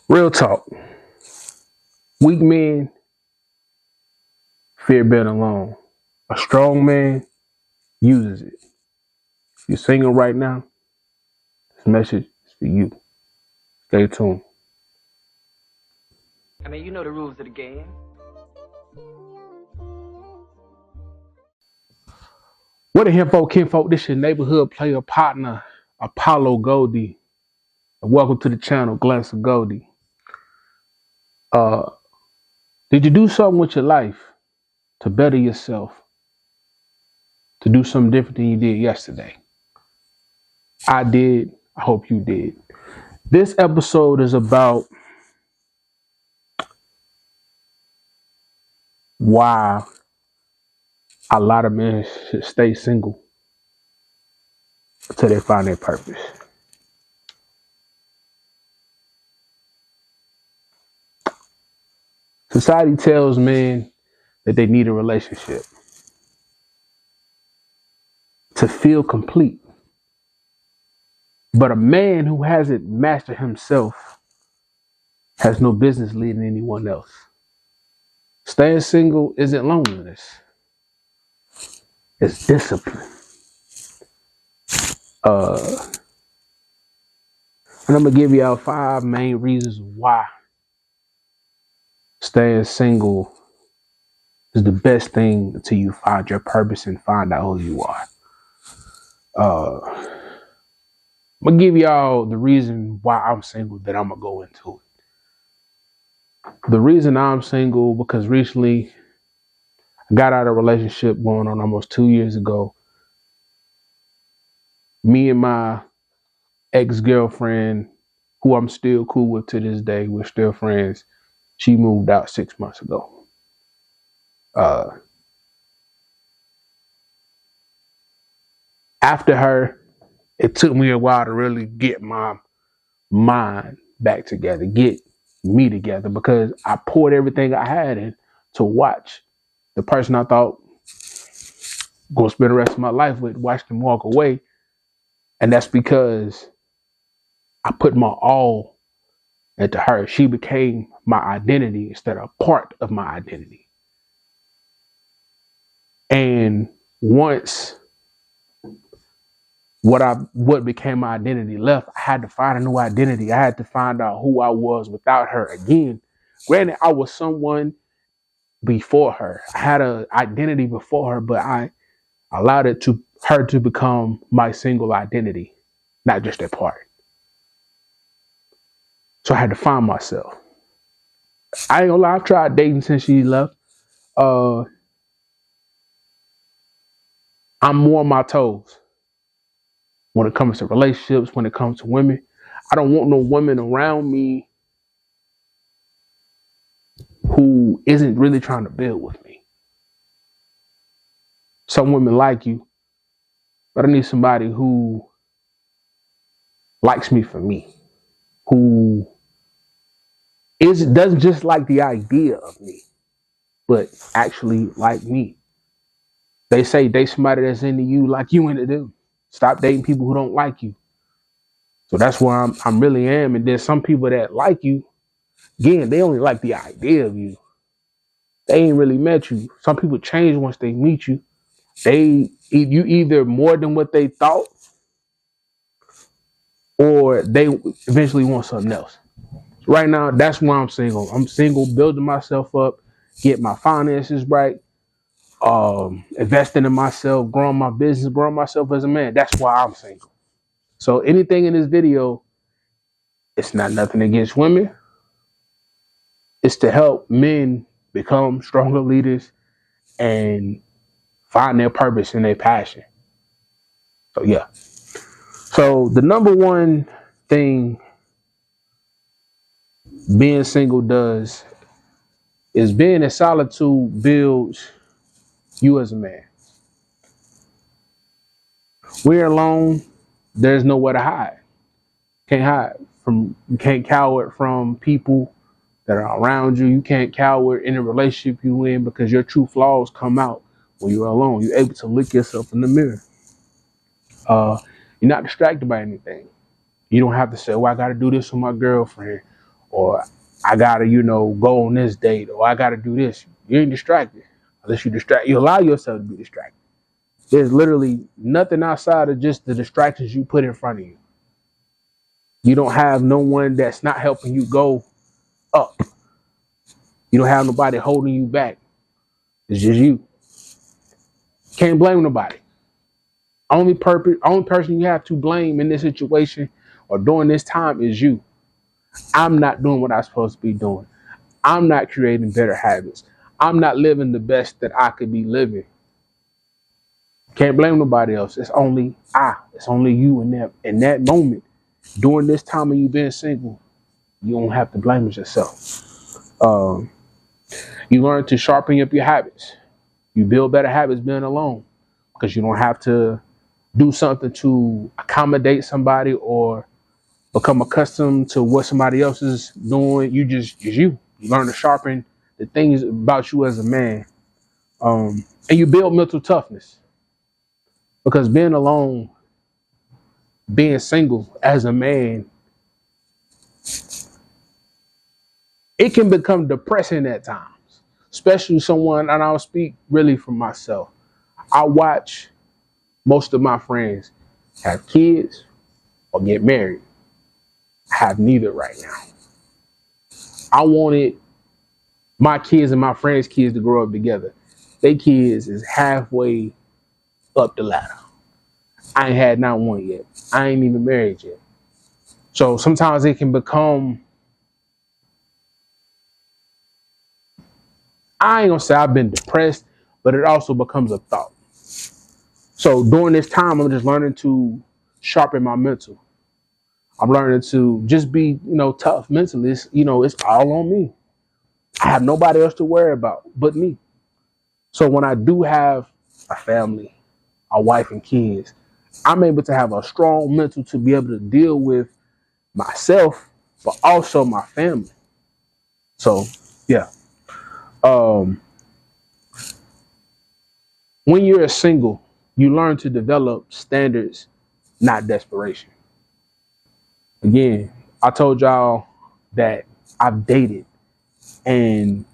Real talk. Weak men fear being alone. A strong man uses it. If you're single right now, this message is for you. Stay tuned. I mean, you know the rules of the game. What a himpo, kinfolk. This your neighborhood player partner, Apollo Goldie. And welcome to the channel, Glance of Goldie. Did you do something with your life to better yourself? To do something different than you did yesterday? I did. I hope you did. This episode is about why a lot of men should stay single until they find their purpose. Society tells men that they need a relationship to feel complete. But a man who hasn't mastered himself has no business leading anyone else. Staying single isn't loneliness. It's discipline. And I'm going to give y'all 5 main reasons why staying single is the best thing until you find your purpose and find out who you are. I'm going to give y'all the reason why I'm single, then I'm going to go into it. The reason I'm single, because recently I got out of a relationship going on almost 2 years ago. Me and my ex-girlfriend, who I'm still cool with to this day, we're still friends. She moved out 6 months ago. After her, it took me a while to really get my mind back together, get me together, because I poured everything I had in to watch the person I thought gonna spend the rest of my life with, watch them walk away. And that's because I put my all into her. She became my identity instead of part of my identity. And once what became my identity left, I had to find a new identity. I had to find out who I was without her again. Granted, I was someone before her. I had an identity before her, but I allowed her to become my single identity, not just that part. So I had to find myself. I ain't gonna lie, I've tried dating since she left. I'm more on my toes when it comes to relationships, when it comes to women. I don't want no woman around me who isn't really trying to build with me. Some women like you, but I need somebody who likes me for me, who doesn't just like the idea of me, but actually like me. They say date somebody that's into you like you into them. Stop dating people who don't like you. So that's where I'm really am. And there's some people that like you, again, they only like the idea of you. They ain't really met you. Some people change once they meet you. You either more than what they thought, or they eventually want something else. Right now, that's why I'm single. I'm single, building myself up, get my finances right, investing in myself, growing my business, growing myself as a man. That's why I'm single. So anything in this video, it's not nothing against women. It's to help men become stronger leaders and find their purpose and their passion. So yeah. So the number one thing being single does is being in solitude builds you as a man. We're alone, there's nowhere to hide. You can't cower from people that are around you. You can't cower in a relationship you're in, because your true flaws come out when you're alone. You're able to look yourself in the mirror. You're not distracted by anything. You don't have to say, "Oh, I got to do this with my girlfriend," or I gotta, go on this date, or I gotta do this. You ain't distracted. Unless you allow yourself to be distracted. There's literally nothing outside of just the distractions you put in front of you. You don't have no one that's not helping you go up. You don't have nobody holding you back. It's just you. Can't blame nobody. Only person you have to blame in this situation or during this time is you. I'm not doing what I'm supposed to be doing. I'm not creating better habits. I'm not living the best that I could be living. Can't blame nobody else. It's only It's only you in that moment. During this time of you being single, you don't have to blame yourself. You learn to sharpen up your habits. You build better habits being alone because you don't have to do something to accommodate somebody or become accustomed to what somebody else is doing. You learn to sharpen the things about you as a man. And you build mental toughness because being alone, being single as a man, it can become depressing at times, especially someone, and I'll speak really for myself. I watch most of my friends have kids or get married. I have neither right now. I wanted my kids and my friends' kids to grow up together. Their kids is halfway up the ladder. I ain't had not one yet. I ain't even married yet. So sometimes it can become, I ain't gonna say I've been depressed, but it also becomes a thought. So during this time, I'm just learning to sharpen my mental. I'm learning to just be, tough mentally. It's all on me. I have nobody else to worry about but me. So when I do have a family, a wife and kids, I'm able to have a strong mental to be able to deal with myself, but also my family. So, yeah. When you're a single, you learn to develop standards, not desperation. Again, I told y'all that I've dated and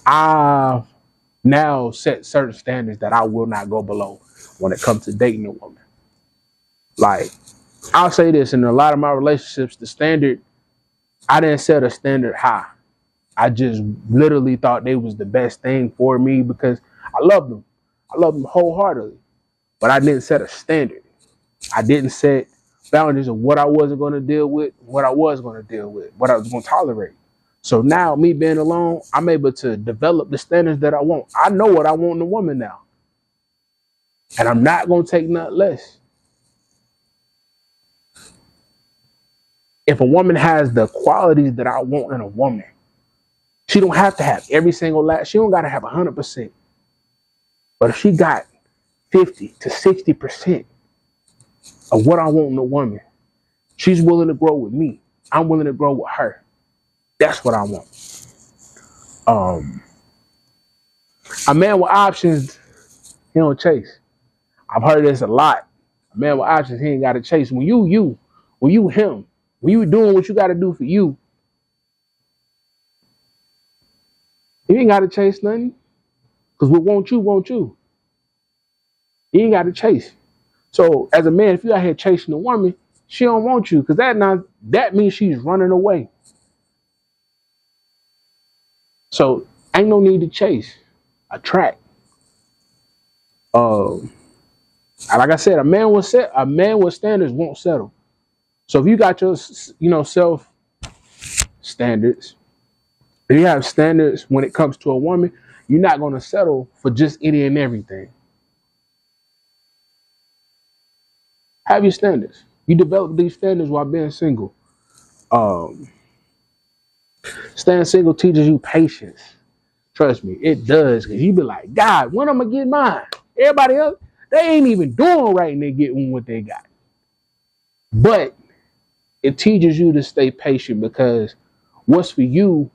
I've now set certain standards that I will not go below when it comes to dating a woman. Like, I'll say this, in a lot of my relationships, I didn't set a standard high. I just literally thought they was the best thing for me because I love them. I love them wholeheartedly. But I didn't set a standard. I didn't set boundaries of what I wasn't going to deal with, what I was going to deal with, what I was going to tolerate. So now, me being alone, I'm able to develop the standards that I want. I know what I want in a woman now. And I'm not going to take nothing less. If a woman has the qualities that I want in a woman, she don't have to have every single she don't got to have 100%. But if she got 50 to 60% of what I want in a woman, she's willing to grow with me. I'm willing to grow with her. That's what I want. A man with options, he don't chase. I've heard this a lot. A man with options, he ain't got to chase. When you him, when you doing what you got to do for you, you ain't got to chase nothing. Because what won't you. You ain't got to chase. So as a man, if you out here chasing a woman, she don't want you because that means she's running away. So ain't no need to chase. Attract. Like I said, a man with standards won't settle. So if you got your self standards, if you have standards when it comes to a woman, you're not going to settle for just any and everything. Have your standards. You develop these standards while being single. Staying single teaches you patience. Trust me, it does. Because you be like, God, when am I getting mine? Everybody else, they ain't even doing right and they getting what they got. But it teaches you to stay patient because what's for you,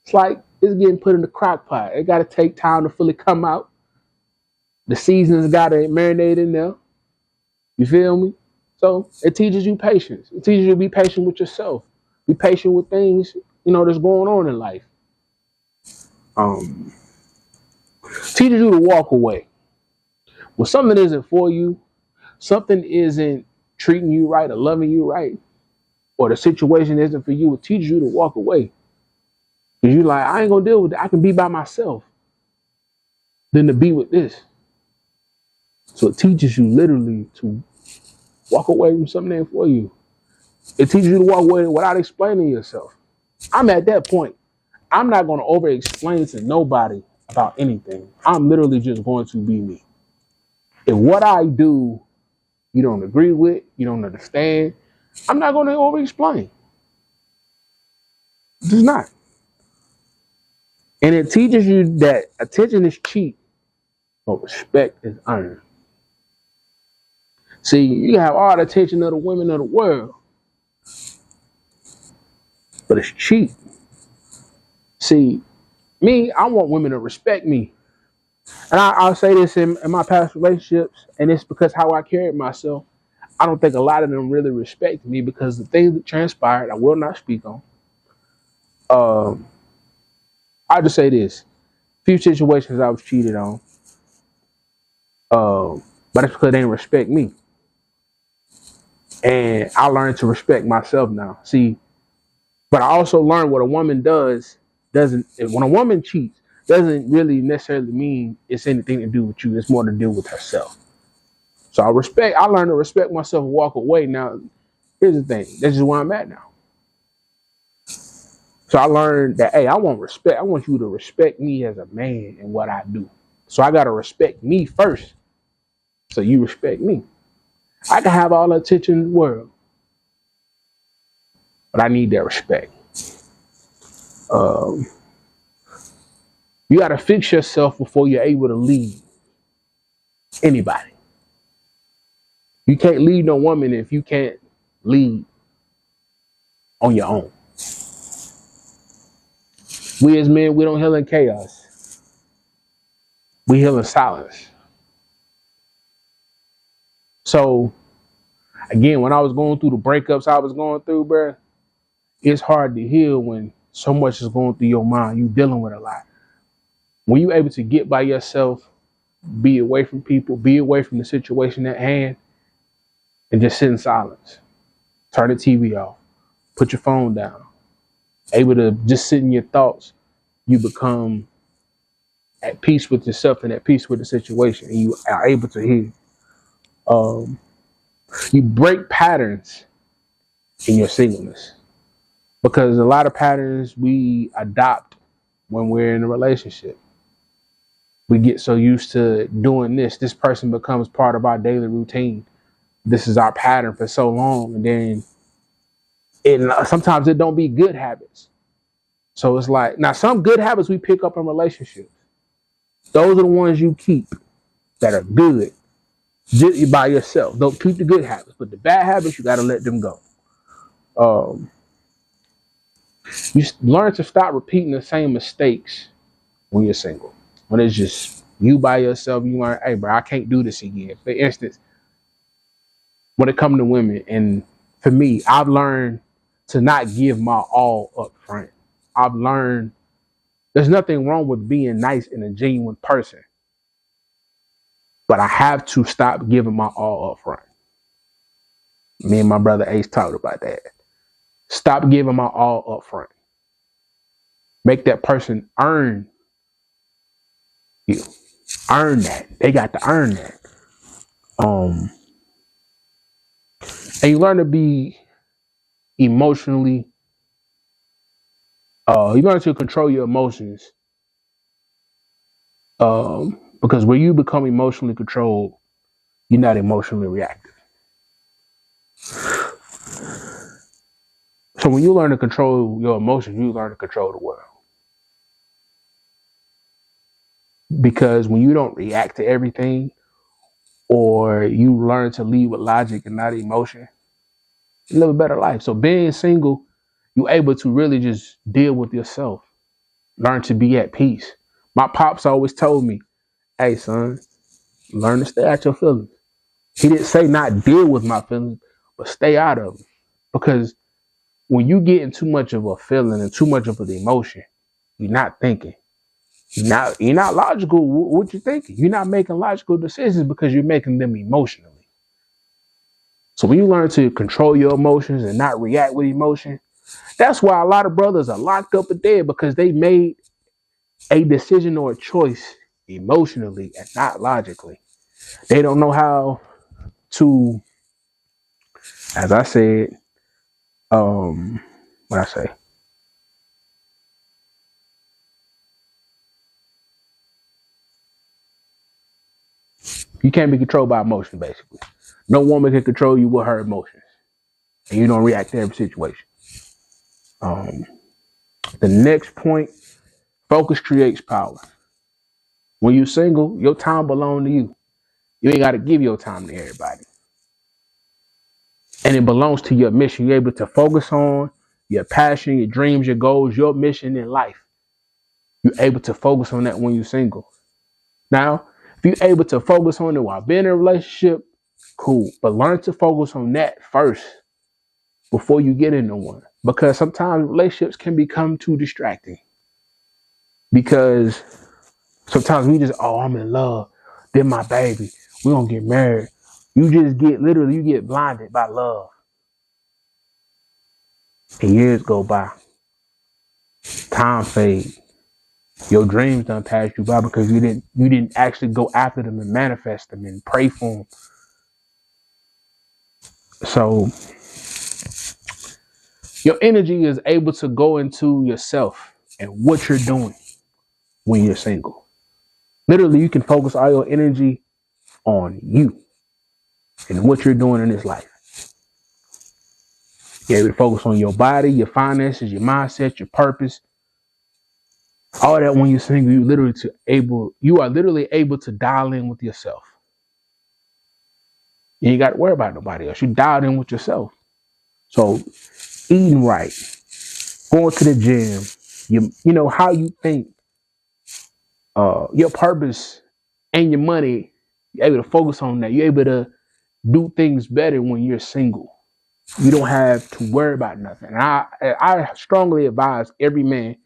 it's getting put in the crock pot. It got to take time to fully come out. The seasons got to marinate in there. You feel me? So it teaches you patience. It teaches you to be patient with yourself. Be patient with things, that's going on in life. Teaches you to walk away. When something isn't for you, something isn't treating you right or loving you right, or the situation isn't for you, it teaches you to walk away. Because you're like, I ain't gonna deal with it. I can be by myself than to be with this. So it teaches you literally to walk away from something that ain't for you. It teaches you to walk away without explaining yourself. I'm at that point. I'm not going to over explain to nobody about anything. I'm literally just going to be me. If what I do you don't agree with, you don't understand, I'm not going to over explain. It's not. And it teaches you that attention is cheap, but respect is earned. See, you can have all the attention of the women of the world, but it's cheap. See, me, I want women to respect me. And I'll say this in my past relationships, and it's because how I carried myself. I don't think a lot of them really respect me because the things that transpired, I will not speak on. I'll just say this. Few situations I was cheated on. But it's because they didn't respect me. And I learned to respect myself now. See, but I also learned what a woman when a woman cheats, doesn't really necessarily mean it's anything to do with you. It's more to do with herself. So I learned to respect myself and walk away. Now, here's the thing. That's just where I'm at now. So I learned that, hey, I want respect. I want you to respect me as a man and what I do. So I got to respect me first. So you respect me. I can have all the attention in the world, but I need that respect. You got to fix yourself before you're able to lead anybody. You can't lead no woman if you can't lead on your own. We as men, we don't heal in chaos. We heal in silence. So, again, when I was going through the breakups I was going through, bro, it's hard to heal when so much is going through your mind. You dealing with a lot. When you're able to get by yourself, be away from people, be away from the situation at hand, and just sit in silence. Turn the TV off. Put your phone down. Able to just sit in your thoughts, you become at peace with yourself and at peace with the situation, and you are able to heal. You break patterns in your singleness, because a lot of patterns we adopt when we're in a relationship. We get so used to doing this. This person becomes part of our daily routine. This is our pattern for so long, and then sometimes it don't be good habits. So it's like, now some good habits we pick up in relationships. Those are the ones you keep that are good just by yourself. Don't keep the good habits, but the bad habits, you got to let them go. You learn to stop repeating the same mistakes when you're single. When it's just you by yourself, you learn, hey, bro, I can't do this again. For instance, when it comes to women, and for me, I've learned to not give my all up front. I've learned there's nothing wrong with being nice and a genuine person, but I have to stop giving my all up front. Me and my brother Ace talked about that. Stop giving my all up front. Make that person earn you. Earn that. They got to earn that. And you learn to be emotionally, you learn to control your emotions. Because when you become emotionally controlled, you're not emotionally reactive. So when you learn to control your emotions, you learn to control the world. Because when you don't react to everything, or you learn to lead with logic and not emotion, you live a better life. So being single, you're able to really just deal with yourself. Learn to be at peace. My pops always told me, hey, son, learn to stay at your feelings. He didn't say not deal with my feelings, but stay out of it. Because when you get in too much of a feeling and too much of an emotion, you're not thinking. You're not logical. What you thinking? You're not making logical decisions because you're making them emotionally. So when you learn to control your emotions and not react with emotion, that's why a lot of brothers are locked up or dead, because they made a decision or a choice emotionally and not logically. They don't know how to, as I said, what I say? You can't be controlled by emotion, basically. No woman can control you with her emotions, and you don't react to every situation. The next point, focus creates power. When you're single, your time belongs to you. You ain't got to give your time to everybody. And it belongs to your mission. You're able to focus on your passion, your dreams, your goals, your mission in life. You're able to focus on that when you're single. Now, if you're able to focus on it while being in a relationship, cool. But learn to focus on that first before you get into one. Because sometimes relationships can become too distracting. Because sometimes we just, oh, I'm in love. They're my baby. We're going to get married. You just you get blinded by love. And years go by. Time fades. Your dreams done passed you by because you didn't actually go after them and manifest them and pray for them. So your energy is able to go into yourself and what you're doing when you're single. Literally, you can focus all your energy on you and what you're doing in this life. You're able to focus on your body, your finances, your mindset, your purpose. All that when you're single, you are literally able to dial in with yourself. You ain't got to worry about nobody else. You dialed in with yourself. So eating right, going to the gym, you know how you think, your purpose and your money, you're able to focus on that. You're able to do things better when you're single. You don't have to worry about nothing. And I strongly advise every man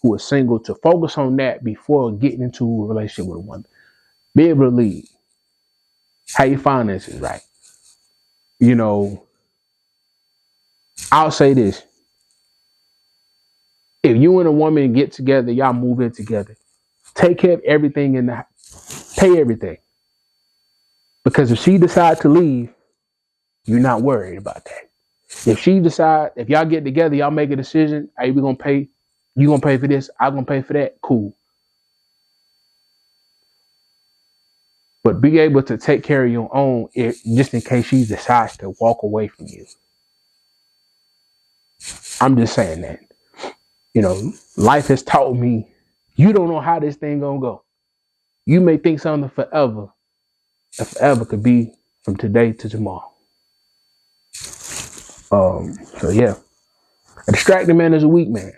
who is single to focus on that before getting into a relationship with a woman. Be able to lead. Have your finances right. You know, I'll say this. If you and a woman get together, y'all move in together. Take care of everything in the house. Pay everything. Because if she decides to leave, you're not worried about that. If y'all get together, y'all make a decision, hey, we gonna pay, you gonna pay for this, I'm gonna pay for that, cool. But be able to take care of your own just in case she decides to walk away from you. I'm just saying that. You know, life has taught me you don't know how this thing gonna go. You may think something forever, and forever could be from today to tomorrow. So yeah. A distracted man is a weak man.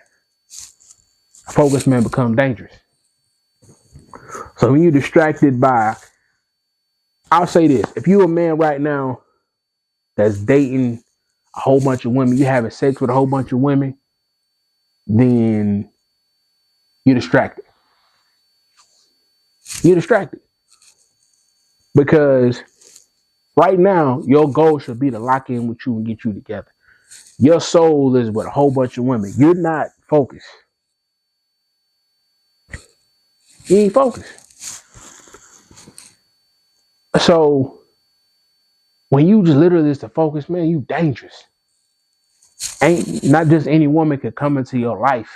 A focused man becomes dangerous. So when you're distracted by, I'll say this, if you're a man right now that's dating a whole bunch of women, you're having sex with a whole bunch of women, then you're distracted. You're distracted. Because right now, your goal should be to lock in with you and get you together. Your soul is with a whole bunch of women. You're not focused. You ain't focused. So when you just literally is the focus, man, you dangerous. Ain't not just any woman could come into your life.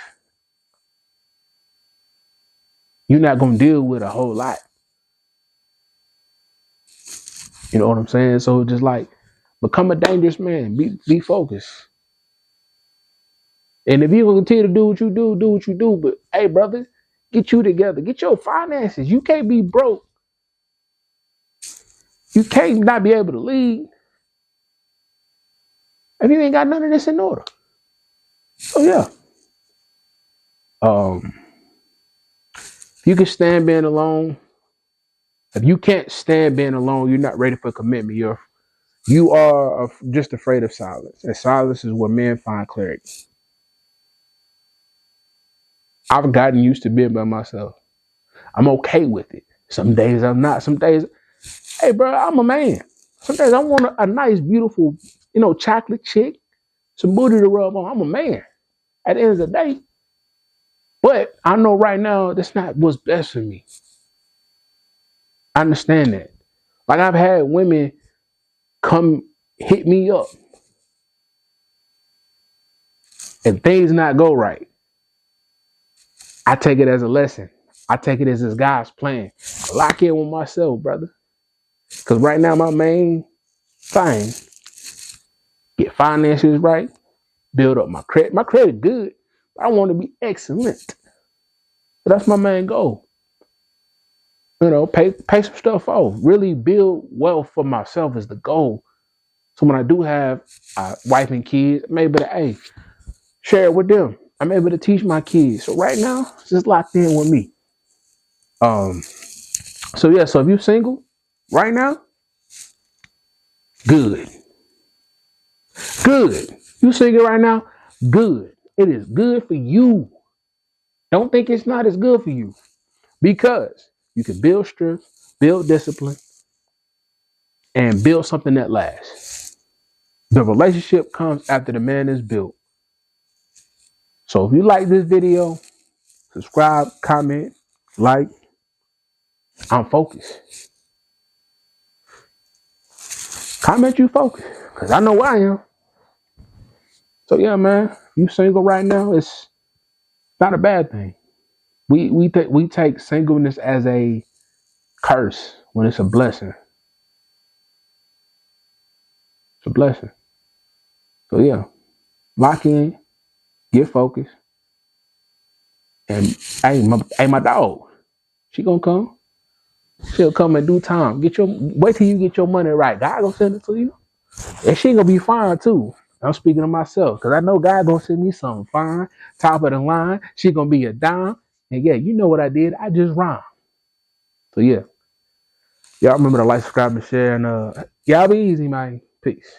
You're not gonna deal with a whole lot. You know what I'm saying? So just like become a dangerous man. Be focused. And if you continue to do what you do. But hey, brother, get you together. Get your finances. You can't be broke. You can't not be able to lead if you ain't got none of this in order. So yeah. You can stand being alone. If you can't stand being alone, you're not ready for commitment. You are just afraid of silence, and silence is where men find clarity. I've gotten used to being by myself. I'm okay with it. Some days I'm not. Some days, hey, bro, I'm a man. Some days I want a nice, beautiful, chocolate chick, some booty to rub on. I'm a man at the end of the day. But I know right now that's not what's best for me. I understand that. Like I've had women come hit me up and things not go right. I take it as a lesson. I take it as this God's plan. Lock in with myself, brother. Because right now my main thing, get finances right, build up my credit. My credit good. I want to be excellent. So that's my main goal. Pay some stuff off. Really build wealth for myself is the goal. So when I do have a wife and kids, I'm able to, share it with them. I'm able to teach my kids. So right now, it's just locked in with me. So if you're single right now, good. Good. You single right now, good. It is good for you. Don't think it's not as good for you. Because you can build strength, build discipline, and build something that lasts. The relationship comes after the man is built. So if you like this video, subscribe, comment, like. I'm focused. Comment you focus, because I know where I am. So yeah, man, you single right now, it's not a bad thing. We take singleness as a curse when it's a blessing. It's a blessing. So yeah, lock in, get focused, and my dog, she gonna come. She'll come in due time. Wait till you get your money right. God gonna send it to you, and she gonna be fine too. I'm speaking to myself because I know God gonna send me something fine, top of the line. She gonna be a dime, and yeah, you know what I did? I just rhymed. So yeah, y'all remember to like, subscribe, and share, and y'all be easy, man. Peace.